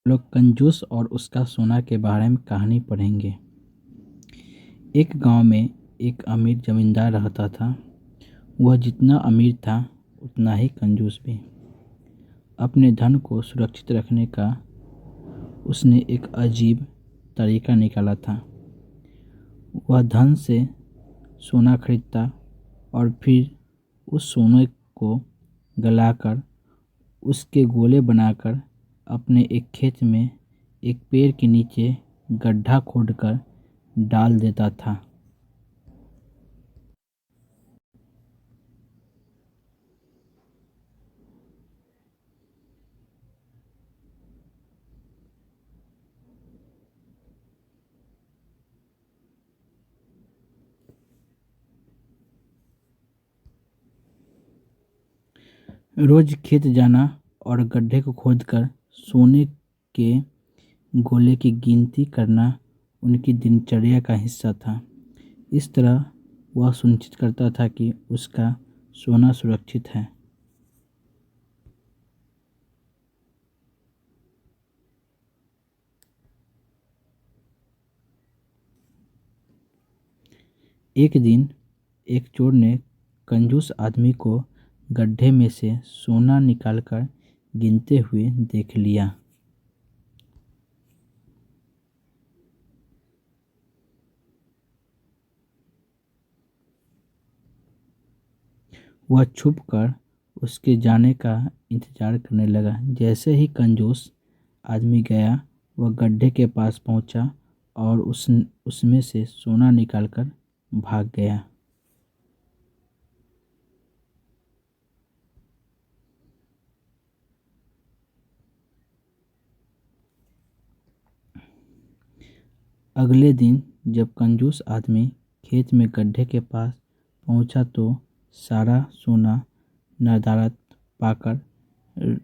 लोग कंजूस और उसका सोना के बारे में कहानी पढ़ेंगे। एक गांव में एक अमीर जमींदार रहता था। वह जितना अमीर था उतना ही कंजूस भी। अपने धन को सुरक्षित रखने का उसने एक अजीब तरीका निकाला था। वह धन से सोना खरीदता और फिर उस सोने को गलाकर उसके गोले बनाकर अपने एक खेत में एक पेड़ के नीचे गड्ढा खोदकर डाल देता था। रोज खेत जाना और गड्ढे को खोदकर सोने के गोले की गिनती करना उनकी दिनचर्या का हिस्सा था। इस तरह वह सुनिश्चित करता था कि उसका सोना सुरक्षित है। एक दिन एक चोर ने कंजूस आदमी को गड्ढे में से सोना निकालकर गिनते हुए देख लिया। वह छुपकर उसके जाने का इंतजार करने लगा। जैसे ही कंजूस आदमी गया, वह गड्ढे के पास पहुंचा और उसमें से सोना निकालकर भाग गया। अगले दिन जब कंजूस आदमी खेत में गड्ढे के पास पहुंचा तो सारा सोना नदारद पाकर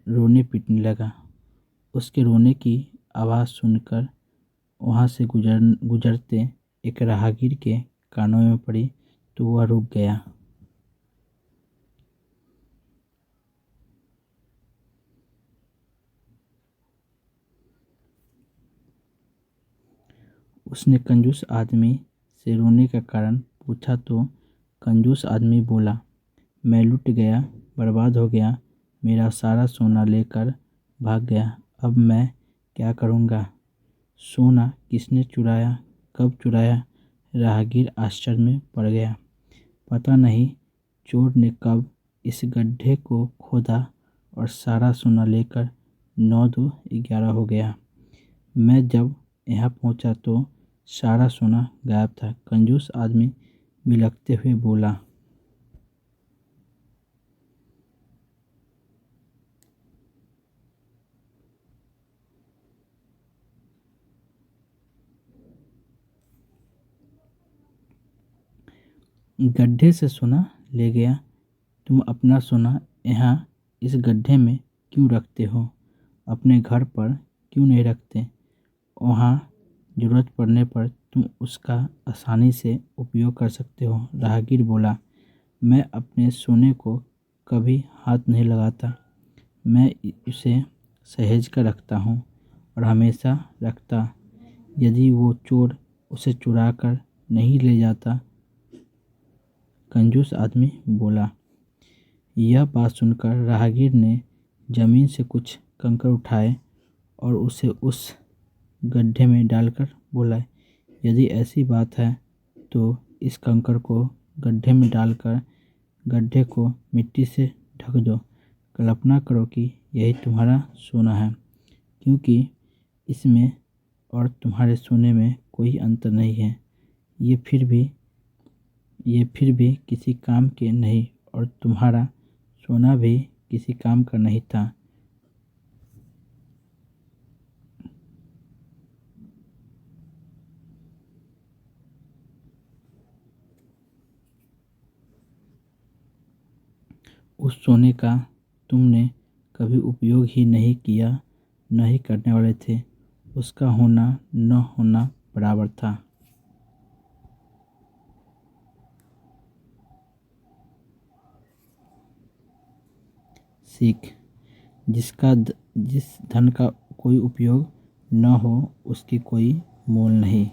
रोने पीटने लगा। उसके रोने की आवाज़ सुनकर वहाँ से गुजरते एक राहगीर के कानों में पड़ी तो वह रुक गया। उसने कंजूस आदमी से रोने का कारण पूछा तो कंजूस आदमी बोला, मैं लुट गया, बर्बाद हो गया, मेरा सारा सोना लेकर भाग गया। अब मैं क्या करूँगा? सोना किसने चुराया, कब चुराया? राहगीर आश्चर्य में पड़ गया। पता नहीं चोर ने कब इस गड्ढे को खोदा और सारा सोना लेकर 9 दो 11 हो गया। मैं जब यहाँ पहुँचा तो सारा सोना गायब था। कंजूस आदमी बिलखते हुए बोला। गड्ढे से सोना ले गया, तुम अपना सोना यहाँ इस गड्ढे में क्यों रखते हो? अपने घर पर क्यों नहीं रखते? वहाँ ज़रूरत पड़ने पर तुम उसका आसानी से उपयोग कर सकते हो। राहगीर बोला, मैं अपने सोने को कभी हाथ नहीं लगाता। मैं इसे सहेज कर रखता हूँ और हमेशा रखता। यदि वो चोर उसे चुरा कर नहीं ले जाता। कंजूस आदमी बोला। यह बात सुनकर राहगीर ने जमीन से कुछ कंकड़ उठाए और उसे उस गड्ढे में डालकर बोला, यदि ऐसी बात है तो इस कंकड़ को गड्ढे में डालकर गड्ढे को मिट्टी से ढक दो। कल्पना करो कि यही तुम्हारा सोना है, क्योंकि इसमें और तुम्हारे सोने में कोई अंतर नहीं है। ये फिर भी ये फिर भी किसी काम के नहीं और तुम्हारा सोना भी किसी काम का नहीं था। उस सोने का तुमने कभी उपयोग ही नहीं किया, न ही करने वाले थे। उसका होना न होना बराबर था। सीख, जिस धन का कोई उपयोग न हो उसकी कोई मोल नहीं।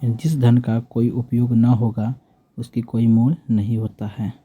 जिस धन का कोई उपयोग न होगा उसकी कोई मोल नहीं होता है।